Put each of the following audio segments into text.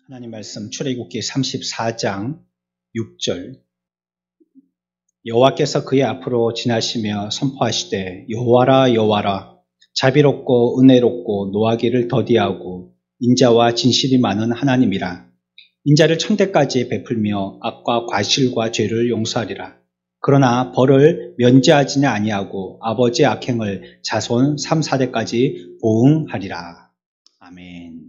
하나님 말씀 출애굽기 34장 6절 여호와께서 그의 앞으로 지나시며 선포하시되 여호와라 여호와라 자비롭고 은혜롭고 노하기를 더디하고 인자와 진실이 많은 하나님이라. 인자를 천대까지 베풀며 악과 과실과 죄를 용서하리라. 그러나 벌을 면제하지는 아니하고 아버지의 악행을 자손 3, 4대까지 보응하리라. 아멘.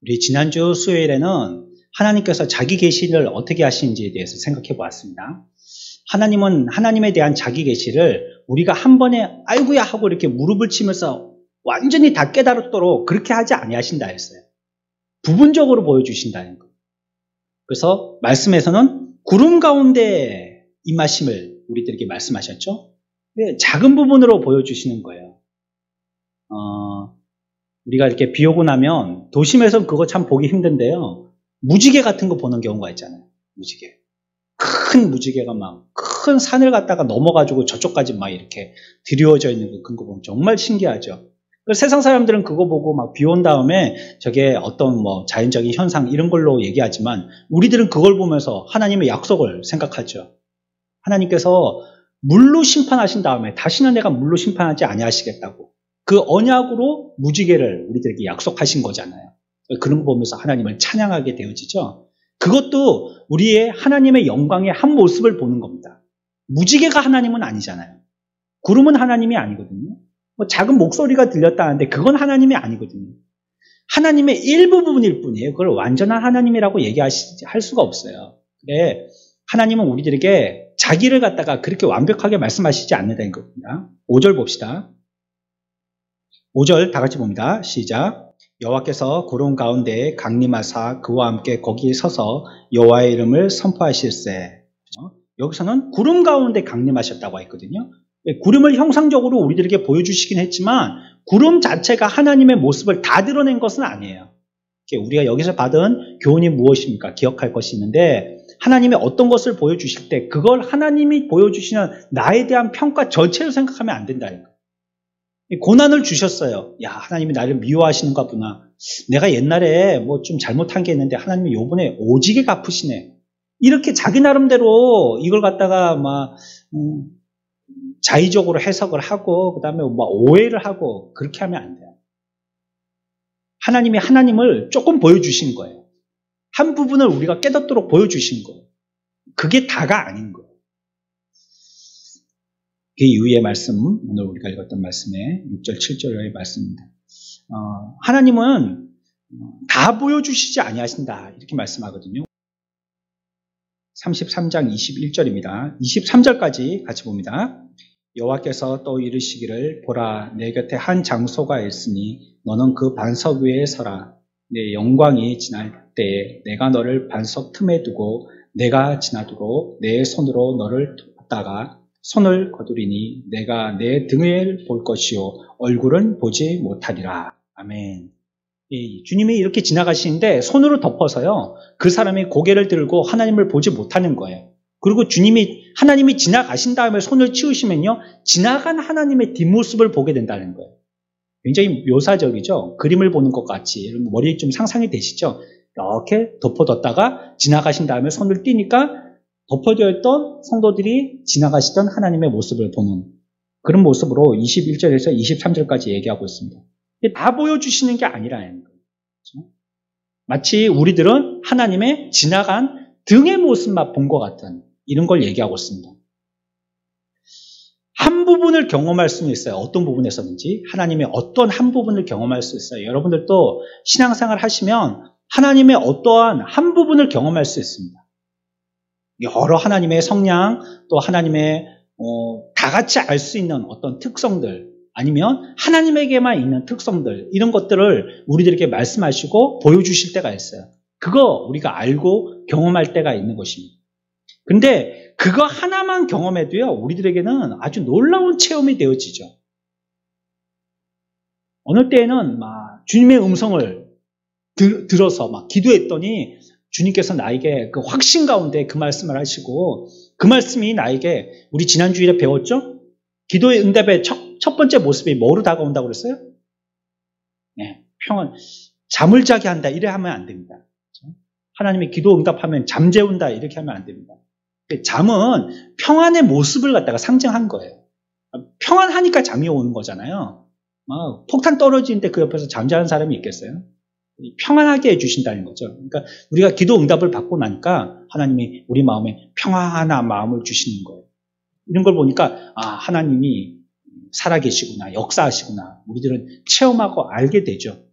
우리 지난주 수요일에는 하나님께서 자기 계시를 어떻게 하시는지에 대해서 생각해 보았습니다. 하나님은 하나님에 대한 자기 계시를 우리가 한 번에 아이고야 하고 이렇게 무릎을 치면서 완전히 다 깨달았도록 그렇게 하지 아니하신다 했어요. 부분적으로 보여주신다는 것. 그래서 말씀에서는 구름 가운데 임하심을 우리들에게 말씀하셨죠. 작은 부분으로 보여주시는 거예요. 우리가 이렇게 비 오고 나면 도심에서 그거 참 보기 힘든데요. 무지개 같은 거 보는 경우가 있잖아요. 무지개. 큰 무지개가 막 큰 산을 갖다가 넘어가지고 저쪽까지 막 이렇게 드리워져 있는 거, 그런 거 보면 정말 신기하죠. 세상 사람들은 그거 보고 막 비 온 다음에 저게 어떤 뭐 자연적인 현상 이런 걸로 얘기하지만 우리들은 그걸 보면서 하나님의 약속을 생각하죠. 하나님께서 물로 심판하신 다음에 다시는 내가 물로 심판하지 아니하시겠다고. 그 언약으로 무지개를 우리들에게 약속하신 거잖아요. 그런 거 보면서 하나님을 찬양하게 되어지죠. 그것도 우리의 하나님의 영광의 한 모습을 보는 겁니다. 무지개가 하나님은 아니잖아요. 구름은 하나님이 아니거든요. 뭐 작은 목소리가 들렸다는데 그건 하나님이 아니거든요. 하나님의 일부분일 뿐이에요. 그걸 완전한 하나님이라고 얘기할 수가 없어요. 그래, 하나님은 우리들에게 자기를 갖다가 그렇게 완벽하게 말씀하시지 않는다는 겁니다. 5절 봅시다. 5절 다 같이 봅니다. 시작. 여호와께서 구름 가운데 강림하사 그와 함께 거기에 서서 여호와의 이름을 선포하실세. 여기서는 구름 가운데 강림하셨다고 했거든요. 구름을 형상적으로 우리들에게 보여주시긴 했지만 구름 자체가 하나님의 모습을 다 드러낸 것은 아니에요. 우리가 여기서 받은 교훈이 무엇입니까? 기억할 것이 있는데 하나님의 어떤 것을 보여주실 때 그걸 하나님이 보여주시는 나에 대한 평가 전체를 생각하면 안 된다는 거예요. 고난을 주셨어요. 야, 하나님이 나를 미워하시는가 보나. 내가 옛날에 뭐 좀 잘못한 게 있는데 하나님이 요번에 오지게 갚으시네. 이렇게 자기 나름대로 이걸 갖다가 막 자의적으로 해석을 하고 그다음에 막 오해를 하고 그렇게 하면 안 돼요. 하나님이 하나님을 조금 보여주신 거예요. 한 부분을 우리가 깨닫도록 보여주신 거예요. 그게 다가 아닌 거예요. 그 이후의 말씀, 오늘 우리가 읽었던 말씀의 6절, 7절의 말씀입니다. 하나님은 다 보여주시지 아니하신다 이렇게 말씀하거든요. 33장 21절입니다. 23절까지 같이 봅니다. 여호와께서 또 이르시기를 보라 내 곁에 한 장소가 있으니 너는 그 반석 위에 서라. 내 영광이 지날 때에 내가 너를 반석 틈에 두고 내가 지나도록 내 손으로 너를 뒀다가 손을 거두리니 내가 내 등을 볼 것이요 얼굴은 보지 못하리라. 아멘. 주님이 이렇게 지나가시는데 손으로 덮어서요 그 사람이 고개를 들고 하나님을 보지 못하는 거예요. 그리고 하나님이 지나가신 다음에 손을 치우시면요 지나간 하나님의 뒷모습을 보게 된다는 거예요. 굉장히 묘사적이죠. 그림을 보는 것 같이 머리에 좀 상상이 되시죠. 이렇게 덮어뒀다가 지나가신 다음에 손을 띄니까 덮어져 있던 성도들이 지나가시던 하나님의 모습을 보는 그런 모습으로 21절에서 23절까지 얘기하고 있습니다. 다 보여주시는 게 아니라는 거예요. 그렇죠? 마치 우리들은 하나님의 지나간 등의 모습만 본 것 같은 이런 걸 얘기하고 있습니다. 한 부분을 경험할 수는 있어요. 어떤 부분에서든지 하나님의 어떤 한 부분을 경험할 수 있어요. 여러분들도 신앙생활 하시면 하나님의 어떠한 한 부분을 경험할 수 있습니다. 여러 하나님의 성량 또 하나님의 다 같이 알 수 있는 어떤 특성들 아니면 하나님에게만 있는 특성들 이런 것들을 우리들에게 말씀하시고 보여주실 때가 있어요. 그거 우리가 알고 경험할 때가 있는 것입니다. 근데 그거 하나만 경험해도요 우리들에게는 아주 놀라운 체험이 되어지죠. 어느 때에는 막 주님의 음성을 들어서 막 기도했더니 주님께서 나에게 그 확신 가운데 그 말씀을 하시고 그 말씀이 나에게 우리 지난주일에 배웠죠? 기도의 응답의 첫 번째 모습이 뭐로 다가온다고 그랬어요? 네, 평안, 잠을 자게 한다 이래 하면 안 됩니다. 하나님의 기도 응답하면 잠 재운다 이렇게 하면 안 됩니다. 잠은 평안의 모습을 갖다가 상징한 거예요. 평안하니까 잠이 오는 거잖아요. 폭탄 떨어지는데 그 옆에서 잠자는 사람이 있겠어요? 평안하게 해주신다는 거죠. 그러니까 우리가 기도 응답을 받고 나니까 하나님이 우리 마음에 평안한 마음을 주시는 거예요. 이런 걸 보니까 하나님이 살아계시구나, 역사하시구나, 우리들은 체험하고 알게 되죠.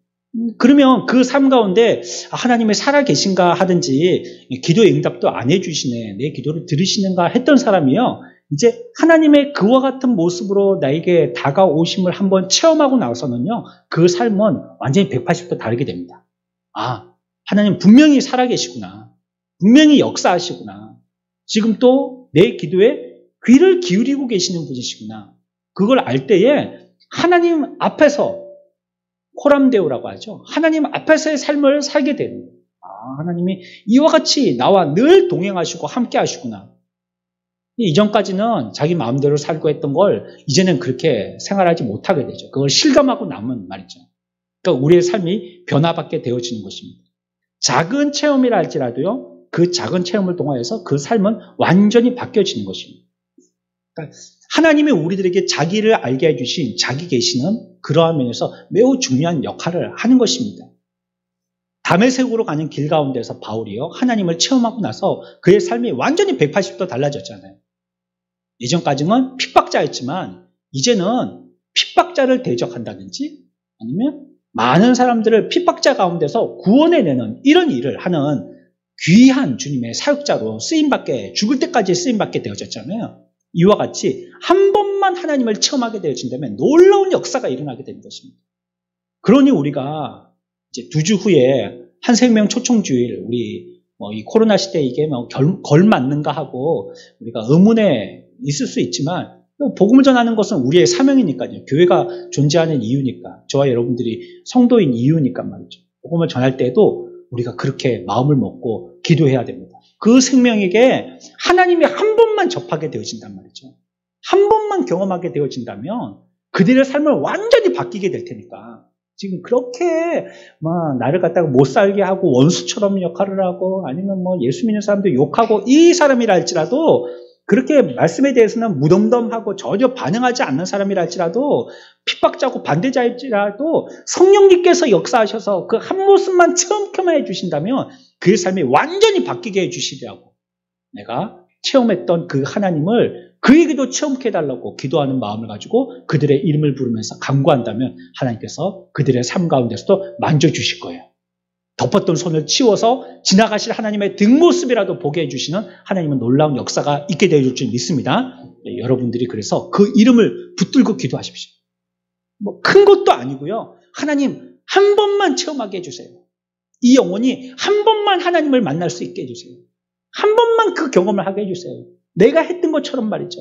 그러면 그 삶 가운데 하나님이 살아계신가 하든지 기도의 응답도 안 해주시네, 내 기도를 들으시는가 했던 사람이요, 이제 하나님의 그와 같은 모습으로 나에게 다가오심을 한번 체험하고 나서는요, 그 삶은 완전히 180도 다르게 됩니다. 하나님 분명히 살아계시구나, 분명히 역사하시구나, 지금 또 내 기도에 귀를 기울이고 계시는 분이시구나, 그걸 알 때에 하나님 앞에서 호람데오라고 하죠. 하나님 앞에서의 삶을 살게 되는 거예요. 하나님이 이와 같이 나와 늘 동행하시고 함께 하시구나. 이전까지는 자기 마음대로 살고 했던 걸 이제는 그렇게 생활하지 못하게 되죠. 그걸 실감하고 남은 말이죠. 그러니까 우리의 삶이 변화받게 되어지는 것입니다. 작은 체험이라 할지라도요, 그 작은 체험을 통하여서 그 삶은 완전히 바뀌어지는 것입니다. 그러니까 하나님이 우리들에게 자기를 알게 해주신 자기 계시는 그러한 면에서 매우 중요한 역할을 하는 것입니다. 다메섹으로 가는 길 가운데서 바울이요, 하나님을 체험하고 나서 그의 삶이 완전히 180도 달라졌잖아요. 예전까지는 핍박자였지만 이제는 핍박자를 대적한다든지 아니면 많은 사람들을 핍박자 가운데서 구원해내는 이런 일을 하는 귀한 주님의 사역자로 쓰임받게, 죽을 때까지 쓰임받게 되어졌잖아요. 이와 같이 한 번만 하나님을 체험하게 되어진다면 놀라운 역사가 일어나게 되는 것입니다. 그러니 우리가 이제 2주 후에 한생명 초청주일, 우리 이 코로나 시대에 이게 걸맞는가 하고 우리가 의문에 있을 수 있지만 복음을 전하는 것은 우리의 사명이니까요. 교회가 존재하는 이유니까, 저와 여러분들이 성도인 이유니까 말이죠. 복음을 전할 때도 우리가 그렇게 마음을 먹고 기도해야 됩니다. 그 생명에게 하나님이 한 번만 접하게 되어진단 말이죠. 한 번만 경험하게 되어진다면 그들의 삶을 완전히 바뀌게 될 테니까, 지금 그렇게 나를 갖다가 못 살게 하고 원수처럼 역할을 하고 아니면 예수 믿는 사람들 욕하고 이 사람이라 할지라도, 그렇게 말씀에 대해서는 무덤덤하고 전혀 반응하지 않는 사람이라 할지라도, 핍박자고 반대자일지라도 성령님께서 역사하셔서 그 한 모습만 체험케만 해주신다면 그의 삶이 완전히 바뀌게 해주시더라고. 내가 체험했던 그 하나님을 그에게도 체험케 해달라고 기도하는 마음을 가지고 그들의 이름을 부르면서 간구한다면 하나님께서 그들의 삶 가운데서도 만져주실 거예요. 덮었던 손을 치워서 지나가실 하나님의 뒷모습이라도 보게 해주시는 하나님은 놀라운 역사가 있게 되어줄 줄 믿습니다. 여러분들이 그래서 그 이름을 붙들고 기도하십시오. 큰 것도 아니고요, 하나님 한 번만 체험하게 해주세요. 이 영혼이 한 번만 하나님을 만날 수 있게 해주세요. 한 번만 그 경험을 하게 해주세요. 내가 했던 것처럼 말이죠.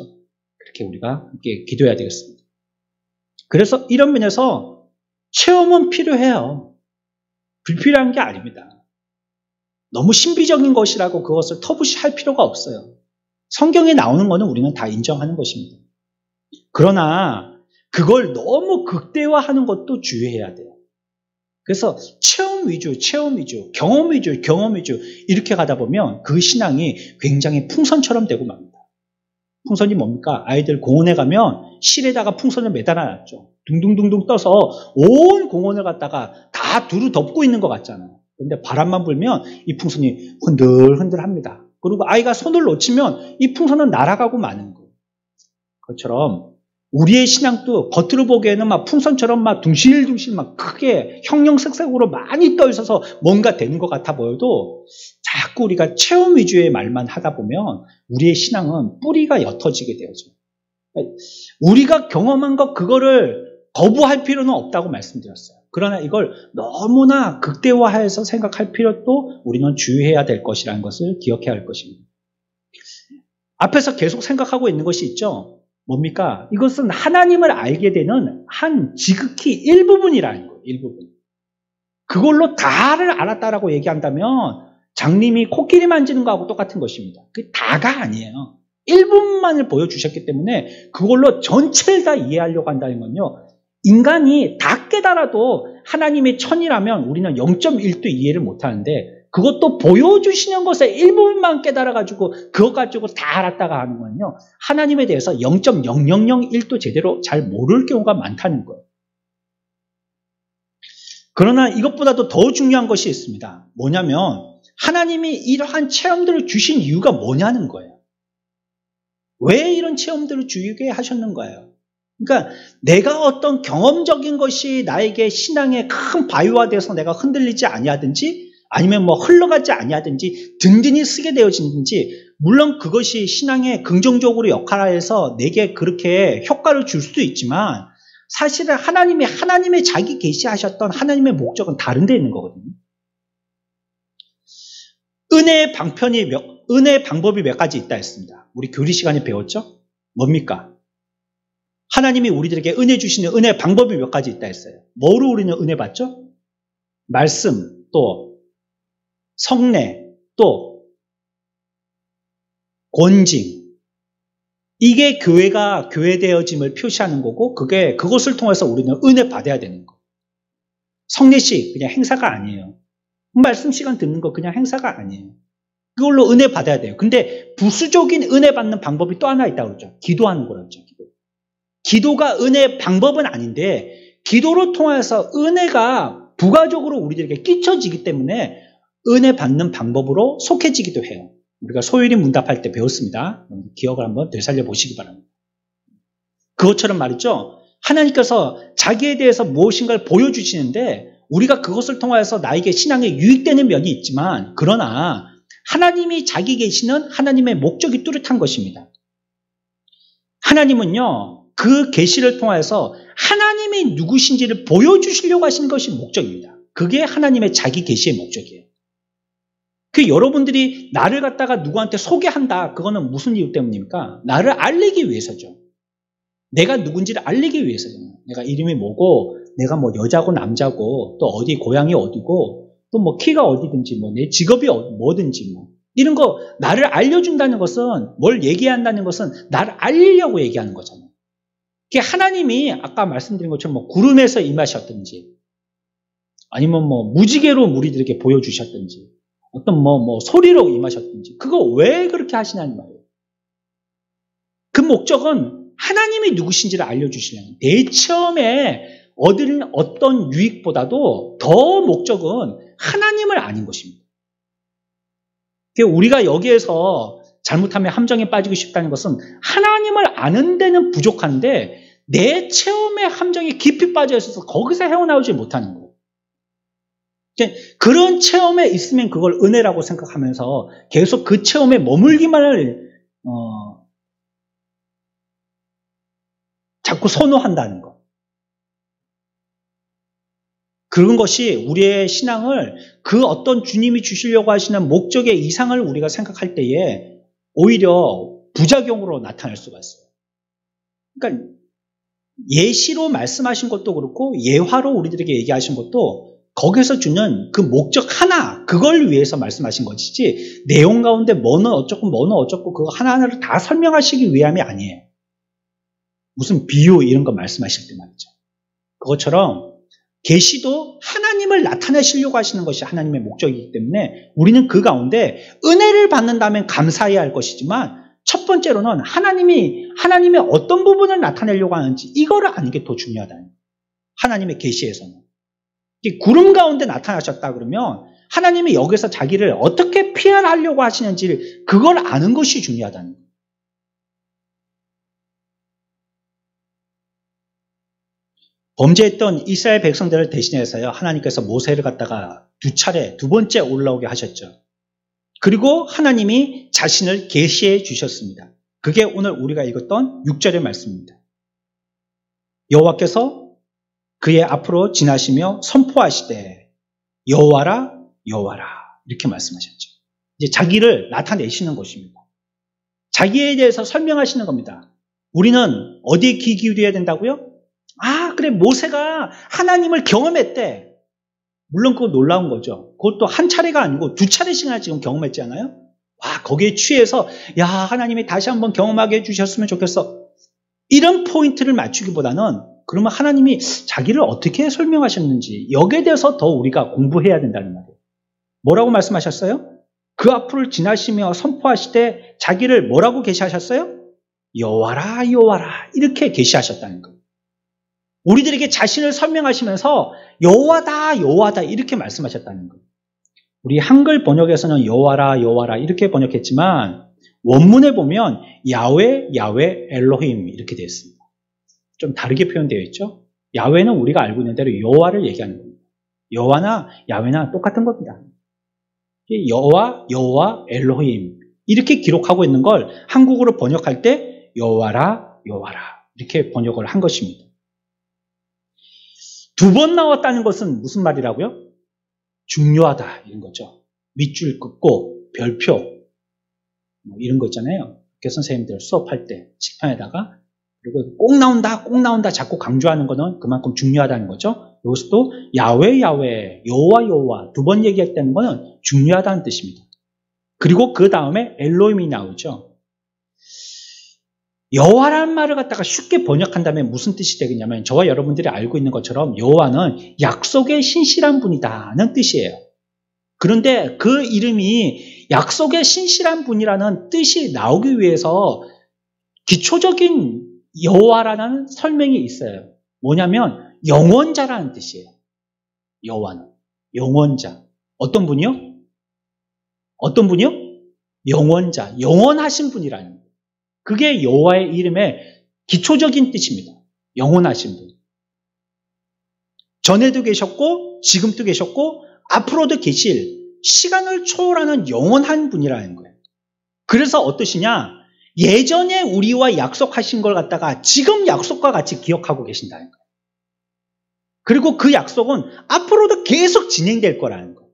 그렇게 우리가 함께 기도해야 되겠습니다. 그래서 이런 면에서 체험은 필요해요. 불필요한 게 아닙니다. 너무 신비적인 것이라고 그것을 터부시할 필요가 없어요. 성경에 나오는 거는 우리는 다 인정하는 것입니다. 그러나 그걸 너무 극대화하는 것도 주의해야 돼요. 그래서 체험 위주, 경험 위주 이렇게 가다 보면 그 신앙이 굉장히 풍선처럼 되고 맙니다. 풍선이 뭡니까? 아이들 공원에 가면 실에다가 풍선을 매달아놨죠. 둥둥둥둥 떠서 온 공원을 갖다가 다 두루 덮고 있는 것 같잖아요. 그런데 바람만 불면 이 풍선이 흔들흔들합니다. 그리고 아이가 손을 놓치면 이 풍선은 날아가고 마는 거예요. 그것처럼 우리의 신앙도 겉으로 보기에는 막 풍선처럼 막 둥실둥실 막 크게 형형색색으로 많이 떠 있어서 뭔가 되는 것 같아 보여도, 자꾸 우리가 체험 위주의 말만 하다 보면 우리의 신앙은 뿌리가 옅어지게 되어져. 우리가 경험한 것 그거를 거부할 필요는 없다고 말씀드렸어요. 그러나 이걸 너무나 극대화해서 생각할 필요도 우리는 주의해야 될 것이라는 것을 기억해야 할 것입니다. 앞에서 계속 생각하고 있는 것이 있죠. 뭡니까? 이것은 하나님을 알게 되는 한 지극히 일부분이라는 거예요. 일부분. 그걸로 다를 알았다라고 얘기한다면 장님이 코끼리 만지는 거하고 똑같은 것입니다. 그게 다가 아니에요. 일부분만을 보여주셨기 때문에 그걸로 전체를 다 이해하려고 한다는 건요, 인간이 다 깨달아도 하나님의 천이라면 우리는 0.1도 이해를 못하는데, 그것도 보여주시는 것의 일부분만 깨달아가지고 그것 가지고 다 알았다가 하는 거는요. 하나님에 대해서 0.0001도 제대로 잘 모를 경우가 많다는 거예요. 그러나 이것보다도 더 중요한 것이 있습니다. 뭐냐면 하나님이 이러한 체험들을 주신 이유가 뭐냐는 거예요. 왜 이런 체험들을 주게 하셨는가요? 그러니까 내가 어떤 경험적인 것이 나에게 신앙의 큰 바위화돼서 내가 흔들리지 아니하든지 아니면 뭐 흘러가지 아니하든지 든든히 쓰게 되어지는지 물론 그것이 신앙에 긍정적으로 역할해서 내게 그렇게 효과를 줄 수도 있지만 사실은 하나님의 자기 계시하셨던 하나님의 목적은 다른 데 있는 거거든요. 은혜의 방법이 몇 가지 있다 했습니다. 우리 교리 시간에 배웠죠? 뭡니까? 하나님이 우리들에게 은혜 주시는 은혜의 방법이 몇 가지 있다 했어요. 뭐로 우리는 은혜 받죠? 말씀, 또 성례, 또 권징. 이게 교회가 교회되어짐을 표시하는 거고 그것을 통해서 우리는 은혜 받아야 되는 거. 성례식 그냥 행사가 아니에요. 말씀 시간 듣는 거 그냥 행사가 아니에요. 그걸로 은혜 받아야 돼요. 근데 부수적인 은혜 받는 방법이 또 하나 있다고 그러죠. 기도하는 거라고 그러죠. 기도가 은혜의 방법은 아닌데 기도로 통해서 은혜가 부가적으로 우리들에게 끼쳐지기 때문에 은혜 받는 방법으로 속해지기도 해요. 우리가 소율이 문답할 때 배웠습니다. 기억을 한번 되살려 보시기 바랍니다. 그것처럼 말이죠. 하나님께서 자기에 대해서 무엇인가를 보여주시는데 우리가 그것을 통해서 나에게 신앙에 유익되는 면이 있지만 그러나 하나님이 자기 계시는 하나님의 목적이 뚜렷한 것입니다. 하나님은요. 그 계시를 통해서 하나님이 누구신지를 보여주시려고 하신 것이 목적입니다. 그게 하나님의 자기 계시의 목적이에요. 여러분들이 나를 갖다가 누구한테 소개한다. 그거는 무슨 이유 때문입니까? 나를 알리기 위해서죠. 내가 누군지를 알리기 위해서죠. 내가 이름이 뭐고 내가 뭐 여자고 남자고 또 어디 고향이 어디고 또 뭐 키가 어디든지 뭐 내 직업이 뭐든지 뭐 이런 거 나를 알려준다는 것은 뭘 얘기한다는 것은 나를 알리려고 얘기하는 거잖아요. 하나님이 아까 말씀드린 것처럼 뭐 구름에서 임하셨든지 아니면 뭐 무지개로 우리들에게 보여주셨든지 어떤 뭐 소리로 임하셨든지 그거 왜 그렇게 하시냐는 말이에요. 그 목적은 하나님이 누구신지를 알려주시려는 내 체험에 얻은 어떤 유익보다도 더 목적은 하나님을 아는 것입니다. 우리가 여기에서 잘못하면 함정에 빠지고 싶다는 것은 하나님을 아는 데는 부족한데 내 체험의 함정에 깊이 빠져 있어서 거기서 헤어나오지 못하는 거예요. 그런 체험에 있으면 그걸 은혜라고 생각하면서 계속 그 체험에 머물기만을 자꾸 선호한다는 거. 그런 것이 우리의 신앙을 그 어떤 주님이 주시려고 하시는 목적의 이상을 우리가 생각할 때에 오히려 부작용으로 나타날 수가 있어요. 그러니까 예시로 말씀하신 것도 그렇고 예화로 우리들에게 얘기하신 것도 거기서 주는 그 목적 하나 그걸 위해서 말씀하신 것이지 내용 가운데 뭐는 어쩌고 그거 하나하나를 다 설명하시기 위함이 아니에요. 무슨 비유 이런 거 말씀하실 때 말이죠. 그것처럼 계시도 하나님을 나타내시려고 하시는 것이 하나님의 목적이기 때문에 우리는 그 가운데 은혜를 받는다면 감사해야 할 것이지만 첫 번째로는 하나님의 어떤 부분을 나타내려고 하는지 이거를 아는 게 더 중요하다. 하나님의 계시에서는. 구름 가운데 나타나셨다 그러면 하나님이 여기서 자기를 어떻게 피하려고 하시는지 그걸 아는 것이 중요하다는 거예요. 범죄했던 이스라엘 백성들을 대신해서요 하나님께서 모세를 갖다가 두 번째 올라오게 하셨죠. 그리고 하나님이 자신을 계시해 주셨습니다. 그게 오늘 우리가 읽었던 6절의 말씀입니다. 여호와께서 그의 앞으로 지나시며 선포하시되 여호와라 여호와라 이렇게 말씀하셨죠. 이제 자기를 나타내시는 것입니다. 자기에 대해서 설명하시는 겁니다. 우리는 어디에 귀 기울여야 된다고요? 그래 모세가 하나님을 경험했대. 물론 그거 놀라운 거죠. 그것도 한 차례가 아니고 2차례씩이나 지금 경험했잖아요. 거기에 취해서 야 하나님이 다시 한번 경험하게 해주셨으면 좋겠어. 이런 포인트를 맞추기보다는 그러면 하나님이 자기를 어떻게 설명하셨는지 여기에 대해서 더 우리가 공부해야 된다는 말이에요. 뭐라고 말씀하셨어요? 그 앞을 지나시며 선포하시되 자기를 뭐라고 계시하셨어요? 여호와라 여호와라 이렇게 계시하셨다는 거예요. 우리들에게 자신을 설명하시면서 여호와다 여호와다 이렇게 말씀하셨다는 거예요. 우리 한글 번역에서는 여호와라 여호와라 이렇게 번역했지만 원문에 보면 야훼 야훼 엘로힘 이렇게 되어 있습니다. 좀 다르게 표현되어 있죠. 야훼는 우리가 알고 있는 대로 여호와를 얘기하는 겁니다. 여호와나 야훼나 똑같은 겁니다. 여호와 여호와 엘로힘 이렇게 기록하고 있는 걸 한국어로 번역할 때 여호와라 여호와라 이렇게 번역을 한 것입니다. 두 번 나왔다는 것은 무슨 말이라고요? 중요하다 이런 거죠. 밑줄 긋고 별표 뭐 이런 거 있잖아요. 학교 선생님들 수업할 때 칠판에다가 그리고 꼭 나온다 자꾸 강조하는 거는 그만큼 중요하다는 거죠. 여기서도 야훼 야훼 여호와 여호와 두 번 얘기했다는 거는 중요하다는 뜻입니다. 그리고 그 다음에 엘로힘이 나오죠. 여호와라는 말을 갖다가 쉽게 번역한다면 무슨 뜻이 되겠냐면 저와 여러분들이 알고 있는 것처럼 여호와는 약속의 신실한 분이다는 뜻이에요. 그런데 그 이름이 약속의 신실한 분이라는 뜻이 나오기 위해서 기초적인 여호와라는 설명이 있어요. 뭐냐면 영원자라는 뜻이에요. 여호와는 영원자. 어떤 분이요? 어떤 분이요? 영원자. 영원하신 분이라는 거예요. 그게 여호와의 이름의 기초적인 뜻입니다. 영원하신 분. 전에도 계셨고 지금도 계셨고 앞으로도 계실 시간을 초월하는 영원한 분이라는 거예요. 그래서 어떠시냐? 예전에 우리와 약속하신 걸 갖다가 지금 약속과 같이 기억하고 계신다는 거예요. 그리고 그 약속은 앞으로도 계속 진행될 거라는 거예요.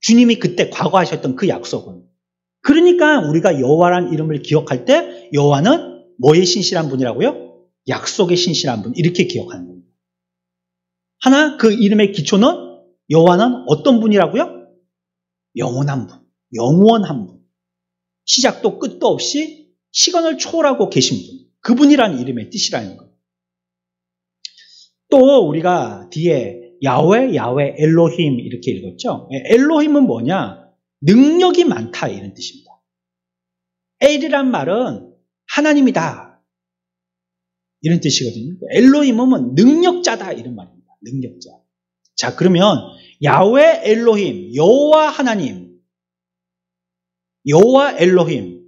주님이 그때 과거하셨던 그 약속은. 그러니까 우리가 여호와라는 이름을 기억할 때 여호와는 뭐의 신실한 분이라고요? 약속의 신실한 분 이렇게 기억하는 겁니다. 하나 그 이름의 기초는 여호와는 어떤 분이라고요? 영원한 분, 영원한 분. 시작도 끝도 없이 시간을 초월하고 계신 분. 그분이라는 이름의 뜻이라는 거예요. 또 우리가 뒤에 야훼, 야훼, 엘로힘 이렇게 읽었죠? 엘로힘은 뭐냐? 능력이 많다 이런 뜻입니다. 엘이란 말은 하나님이다 이런 뜻이거든요. 엘로힘은 능력자다 이런 말입니다. 능력자. 자 그러면 야훼, 엘로힘, 여호와 하나님, 여호와 엘로힘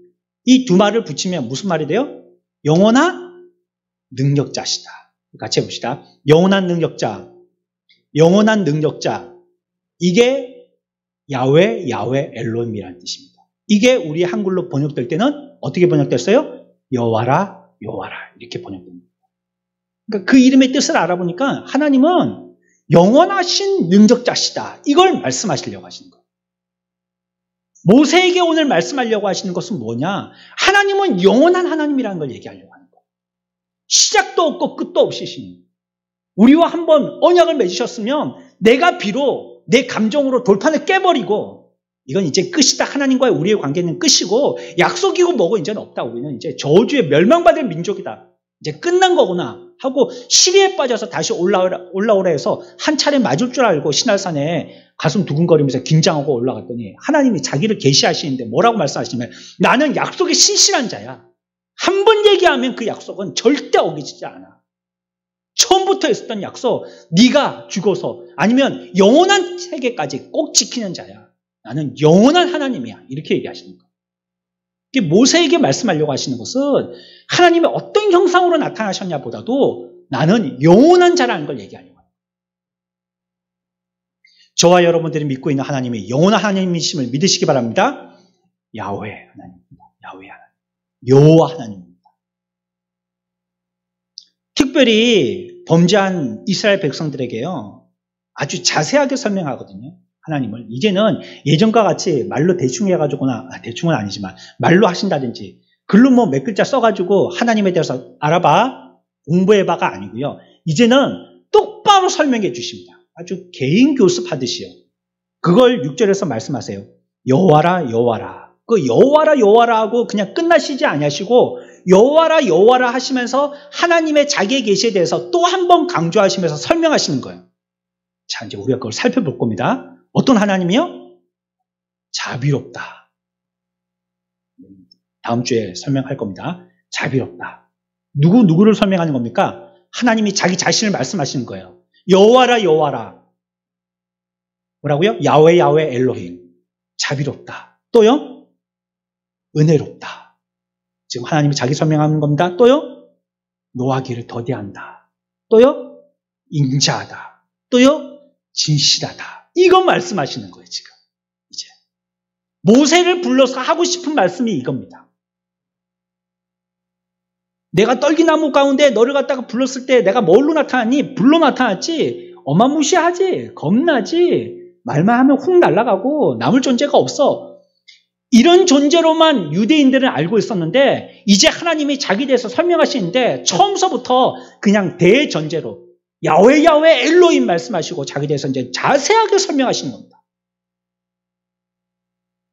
이 두 말을 붙이면 무슨 말이 돼요? 영원한 능력자시다. 같이 해봅시다. 영원한 능력자, 영원한 능력자. 이게 야훼, 야훼, 엘로힘이라는 뜻입니다. 이게 우리 한글로 번역될 때는 어떻게 번역됐어요? 여호와라, 여호와라 이렇게 번역됩니다. 그러니까 그 이름의 뜻을 알아보니까 하나님은 영원하신 능력자시다. 이걸 말씀하시려고 하시는 거예요. 모세에게 오늘 말씀하려고 하시는 것은 뭐냐? 하나님은 영원한 하나님이라는 걸 얘기하려고 하는 거예요. 시작도 없고 끝도 없으신 우리와 한번 언약을 맺으셨으면 내가 비록 내 감정으로 돌판을 깨버리고 이건 이제 끝이다. 하나님과의 우리의 관계는 끝이고 약속이고 뭐고 이제는 없다. 우리는 이제 저주에 멸망받을 민족이다. 이제 끝난 거구나 하고 시리에 빠져서 다시 올라오라 해서 한 차례 맞을 줄 알고 신할산에 가슴 두근거리면서 긴장하고 올라갔더니 하나님이 자기를 계시하시는데 뭐라고 말씀하시냐면 나는 약속이 신실한 자야. 한 번 얘기하면 그 약속은 절대 어기지지 않아. 처음부터 있었던 약속 네가 죽어서 아니면 영원한 세계까지 꼭 지키는 자야. 나는 영원한 하나님이야. 이렇게 얘기하시는 거예요. 모세에게 말씀하려고 하시는 것은 하나님의 어떤 형상으로 나타나셨냐 보다도 나는 영원한 자라는 걸 얘기하려고 합니다. 저와 여러분들이 믿고 있는 하나님이 영원한 하나님이심을 믿으시기 바랍니다. 야훼 하나님입니다. 야훼 하나님. 여호와 하나님입니다. 특별히 범죄한 이스라엘 백성들에게요. 아주 자세하게 설명하거든요. 하나님을. 이제는 예전과 같이 말로 대충 해가지고나, 대충은 아니지만 말로 하신다든지 글로 뭐 몇 글자 써가지고 하나님에 대해서 알아봐, 공부해봐가 아니고요. 이제는 똑바로 설명해 주십니다. 아주 개인 교습하듯이요. 그걸 6절에서 말씀하세요. 여호와라 여호와라. 그 여호와라 여호와라 하고 그냥 끝나시지 아니하시고 여호와라 여호와라 하시면서 하나님의 자기의 계시에 대해서 또 한 번 강조하시면서 설명하시는 거예요. 자, 이제 우리가 그걸 살펴볼 겁니다. 어떤 하나님이요? 자비롭다. 다음 주에 설명할 겁니다. 자비롭다. 누구를 설명하는 겁니까? 하나님이 자기 자신을 말씀하시는 거예요. 여호와라 여호와라. 뭐라고요? 야훼 야훼 엘로힘. 자비롭다. 또요? 은혜롭다. 지금 하나님이 자기 설명하는 겁니다. 또요? 노하기를 더디한다. 또요? 인자하다. 또요? 진실하다. 이거 말씀하시는 거예요, 지금. 이제. 모세를 불러서 하고 싶은 말씀이 이겁니다. 내가 떨기나무 가운데 너를 갖다가 불렀을 때 내가 뭘로 나타났니? 불로 나타났지. 어마무시하지. 겁나지. 말만 하면 훅 날아가고 남을 존재가 없어. 이런 존재로만 유대인들은 알고 있었는데 이제 하나님이 자기 대해서 설명하시는데 처음서부터 그냥 대전제로 야훼 야훼 엘로힘 말씀하시고 자기 대해서 이제 자세하게 설명하시는 겁니다.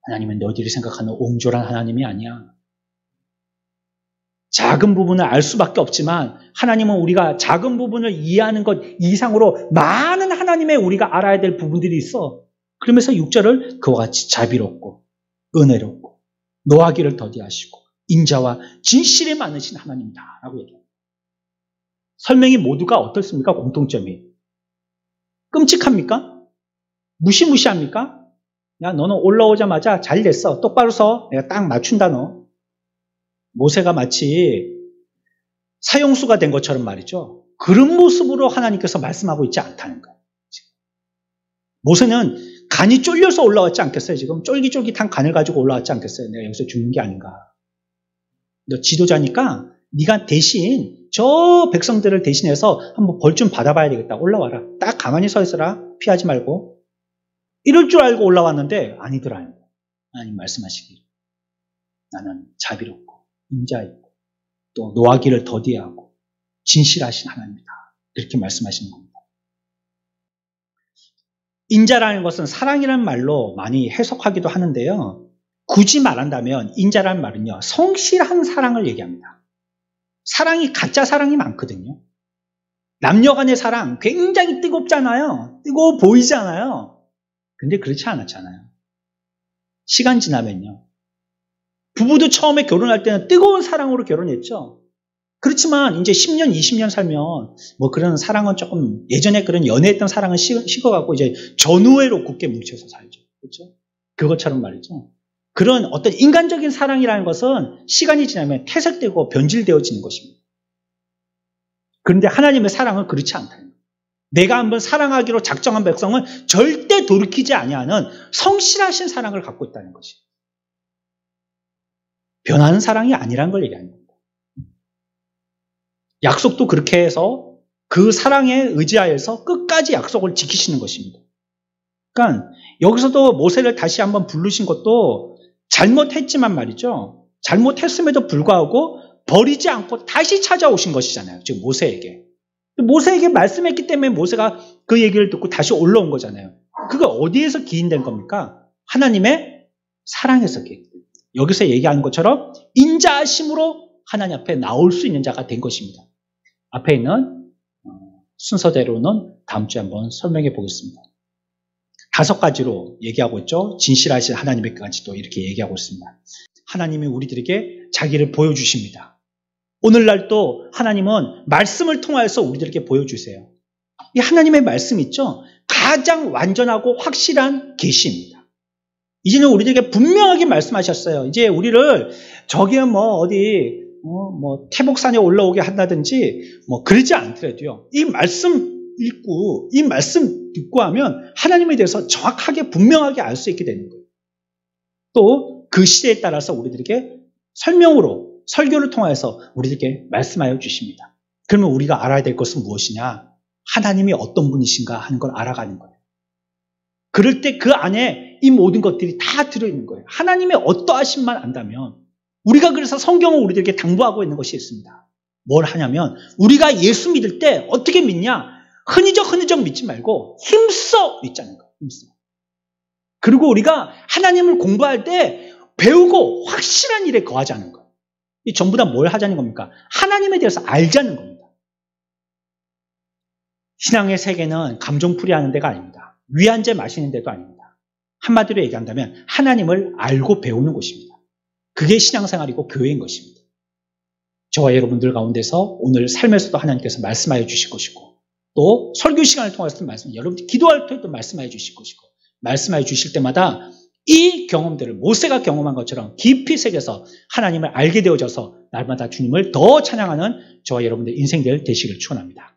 하나님은 너희들이 생각하는 옹졸한 하나님이 아니야. 작은 부분을 알 수밖에 없지만 하나님은 우리가 작은 부분을 이해하는 것 이상으로 많은 하나님의 우리가 알아야 될 부분들이 있어. 그러면서 6절을 그와 같이 자비롭고 은혜롭고 노하기를 더디하시고 인자와 진실이 많으신 하나님이다 라고 얘기합니다. 설명이 모두가 어떻습니까? 공통점이. 끔찍합니까? 무시무시합니까? 야, 너는 올라오자마자 잘 됐어. 똑바로 서. 내가 딱 맞춘다 너. 모세가 마치 사형수가 된 것처럼 말이죠. 그런 모습으로 하나님께서 말씀하고 있지 않다는 거예요. 모세는 간이 쫄려서 올라왔지 않겠어요? 지금 쫄깃쫄깃한 간을 가지고 올라왔지 않겠어요? 내가 여기서 죽는 게 아닌가. 너 지도자니까 네가 대신 저 백성들을 대신해서 한번 벌 좀 받아봐야 되겠다. 올라와라. 딱 가만히 서 있어라. 피하지 말고. 이럴 줄 알고 올라왔는데 아니더라. 하나님 말씀하시길. 나는 자비롭고 인자있고 또 노하기를 더디하고 진실하신 하나님이다. 이렇게 말씀하시는 겁니다. 인자라는 것은 사랑이라는 말로 많이 해석하기도 하는데요. 굳이 말한다면 인자라는 말은요. 성실한 사랑을 얘기합니다. 사랑이 가짜 사랑이 많거든요. 남녀 간의 사랑 굉장히 뜨겁잖아요. 뜨거워 보이잖아요. 근데 그렇지 않았잖아요. 시간 지나면요. 부부도 처음에 결혼할 때는 뜨거운 사랑으로 결혼했죠. 그렇지만 이제 10년, 20년 살면 뭐 그런 사랑은 조금 예전에 그런 연애했던 사랑은 식어가고 이제 전우애로 굳게 뭉쳐서 살죠. 그렇죠? 그것처럼 말이죠. 그런 어떤 인간적인 사랑이라는 것은 시간이 지나면 퇴색되고 변질되어지는 것입니다. 그런데 하나님의 사랑은 그렇지 않다는 거예요. 내가 한번 사랑하기로 작정한 백성은 절대 돌이키지 아니하는 성실하신 사랑을 갖고 있다는 것이에요. 변하는 사랑이 아니라는 걸 얘기하는 겁니다. 약속도 그렇게 해서 그 사랑에 의지하여서 끝까지 약속을 지키시는 것입니다. 그러니까 여기서도 모세를 다시 한번 부르신 것도 잘못했지만 말이죠. 잘못했음에도 불구하고 버리지 않고 다시 찾아오신 것이잖아요. 지금 모세에게. 모세에게 말씀했기 때문에 모세가 그 얘기를 듣고 다시 올라온 거잖아요. 그거 어디에서 기인된 겁니까? 하나님의 사랑에서 기인. 여기서 얘기하는 것처럼 인자하심으로 하나님 앞에 나올 수 있는 자가 된 것입니다. 앞에 있는 순서대로는 다음 주에 한번 설명해 보겠습니다. 5가지로 얘기하고 있죠. 진실하신 하나님에게까지도 이렇게 얘기하고 있습니다. 하나님이 우리들에게 자기를 보여주십니다. 오늘날 또 하나님은 말씀을 통하여서 우리들에게 보여주세요. 이 하나님의 말씀 있죠. 가장 완전하고 확실한 계시입니다. 이제는 우리들에게 분명하게 말씀하셨어요. 이제 우리를 저기에 뭐 어디 뭐 태복산에 올라오게 한다든지 뭐 그러지 않더라도요. 이 말씀 읽고 이 말씀 듣고 하면 하나님에 대해서 정확하게 분명하게 알 수 있게 되는 거예요. 또 그 시대에 따라서 우리들에게 설명으로 설교를 통해서 우리들에게 말씀하여 주십니다. 그러면 우리가 알아야 될 것은 무엇이냐? 하나님이 어떤 분이신가 하는 걸 알아가는 거예요. 그럴 때 그 안에 이 모든 것들이 다 들어있는 거예요. 하나님의 어떠하심만 안다면 우리가 그래서 성경을 우리들에게 당부하고 있는 것이 있습니다. 뭘 하냐면 우리가 예수 믿을 때 어떻게 믿냐? 흔히적 믿지 말고 힘써 믿자는 거예요. 힘써. 그리고 우리가 하나님을 공부할 때 배우고 확실한 일에 거하자는 거예요. 이 전부 다 뭘 하자는 겁니까? 하나님에 대해서 알자는 겁니다. 신앙의 세계는 감정풀이 하는 데가 아닙니다. 위안제 마시는 데도 아닙니다. 한마디로 얘기한다면 하나님을 알고 배우는 곳입니다. 그게 신앙생활이고 교회인 것입니다. 저와 여러분들 가운데서 오늘 삶에서도 하나님께서 말씀하여 주실 것이고 또 설교 시간을 통해서도 여러분들 기도할 때도 말씀하여 주실 것이고 말씀하여 주실 때마다 이 경험들을 모세가 경험한 것처럼 깊이 새겨서 하나님을 알게 되어져서 날마다 주님을 더 찬양하는 저와 여러분들 인생들 되시길 축원합니다.